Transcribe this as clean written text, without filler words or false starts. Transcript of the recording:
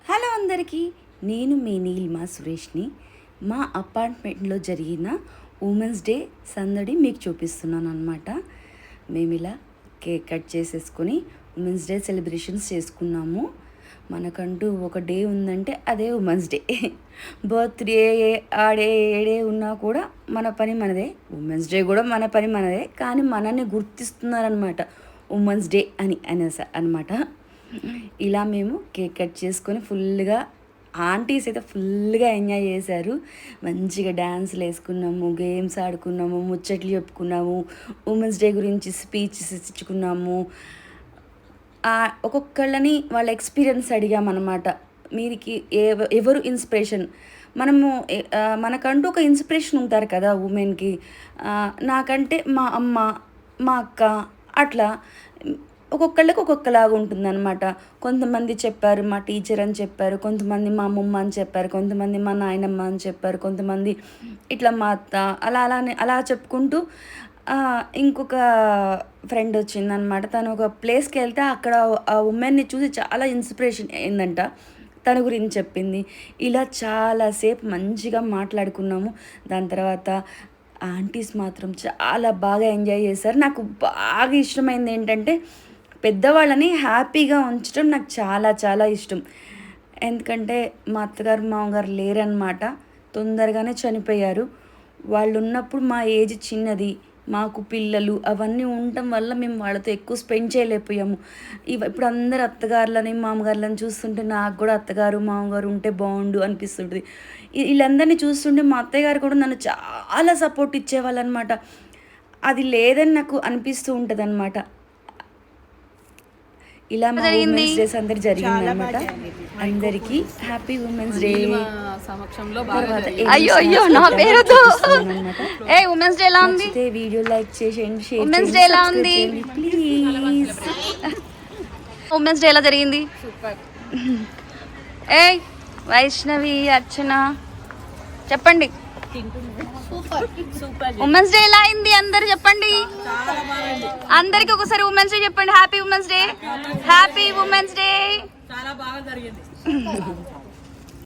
Hello అందరికీ, నేను మీ నీలిమా సురేష్ని. మా అపార్ట్మెంట్లో జరిగిన ఉమెన్స్ డే సందడి మీకు చూపిస్తున్నాను అనమాట. మేము ఇలా కేక్ కట్ చేసేసుకొని ఉమెన్స్ డే సెలబ్రేషన్స్ చేసుకున్నాము. మనకంటూ ఒక డే ఉందంటే అదే ఉమెన్స్ డే. బర్త్డే ఆడే ఏడే ఉన్నా కూడా మన పని మనదే, ఉమెన్స్ డే కూడా మన పని మనదే. కానీ మనల్ని గుర్తిస్తున్నారనమాట ఉమెన్స్ డే అనేసి అనమాట. ఇలా మేము కేక్ కట్ చేసుకొని ఫుల్గా, ఆంటీస్ అయితే ఫుల్గా ఎంజాయ్ చేశారు. మంచిగా డ్యాన్సులు వేసుకున్నాము, గేమ్స్ ఆడుకున్నాము, ముచ్చట్లు చెప్పుకున్నాము, ఉమెన్స్ డే గురించి స్పీచెస్ ఇచ్చుకున్నాము. ఒక్కొక్కళ్ళని వాళ్ళ ఎక్స్పీరియన్స్ అడిగామన్నమాట. మీరికి ఎవరు ఇన్స్పిరేషన్, మనకంటూ ఒక ఇన్స్పిరేషన్ ఉంటారు కదా ఉమెన్కి. నాకంటే మా అమ్మ, మా అక్క, అట్లా ఒక్కొక్కళ్ళకి ఒక్కొక్కలాగా ఉంటుందన్నమాట. కొంతమంది చెప్పారు మా టీచర్ అని చెప్పారు, కొంతమంది మా అమ్మమ్మ అని చెప్పారు, కొంతమంది మా నాయనమ్మ అని చెప్పారు, కొంతమంది ఇట్లా మా అత్త, అలా చెప్పుకుంటూ ఇంకొక ఫ్రెండ్ వచ్చిందనమాట. తను ఒక ప్లేస్కి వెళ్తే అక్కడ ఆ ఉమెన్ని చూసి చాలా ఇన్స్పిరేషన్ అయిందంట, తన గురించి చెప్పింది. ఇలా చాలాసేపు మంచిగా మాట్లాడుకున్నాము. దాని తర్వాత ఆంటీస్ మాత్రం చాలా బాగా ఎంజాయ్ చేశారు. నాకు బాగా ఇష్టమైంది ఏంటంటే, పెద్దవాళ్ళని హ్యాపీగా ఉంచడం నాకు చాలా చాలా ఇష్టం. ఎందుకంటే మా అత్తగారు మామగారు లేరనమాట, తొందరగానే చనిపోయారు. వాళ్ళు ఉన్నప్పుడు మా ఏజ్ చిన్నది, మాకు పిల్లలు అవన్నీ ఉండటం వల్ల మేము వాళ్ళతో ఎక్కువ స్పెండ్ చేయలేకపోయాము. ఇప్పుడు అందరు అత్తగారులని మామగారులని చూస్తుంటే నాకు కూడా అత్తగారు మామగారు ఉంటే బాగుండు అనిపిస్తుంటుంది. వీళ్ళందరినీ చూస్తుంటే మా అత్తయ్య గారు కూడా నన్ను చాలా సపోర్ట్ ఇచ్చేవాళ్ళు అనమాట. అది లేదని నాకు అనిపిస్తూ ఉంటుంది అనమాట. ఇలా మా ఉమెన్స్ డేస్ అందరు జరిగింది అనమాట. అందరికీ హ్యాపీ ఉమెన్స్ డే. అయ్యో నా పేరు ఉమెన్స్ డే ఎలా ఉంది? వీడియో లైక్ చేయండి, షేర్ ఉమెన్స్ డే ఎలా ఉంది ప్లీజ్. ఉమెన్స్ డే ఎలా జరిగింది? ఏ వైష్ణవి, అర్చన చెప్పండి, ఉమెన్స్ డే ఎలా అయింది? అందరు చెప్పండి, అందరికి ఒకసారి ఉమెన్స్ డే చెప్పండి. Happy women's day, happy women's day. చాలా బాగా జరిగింది.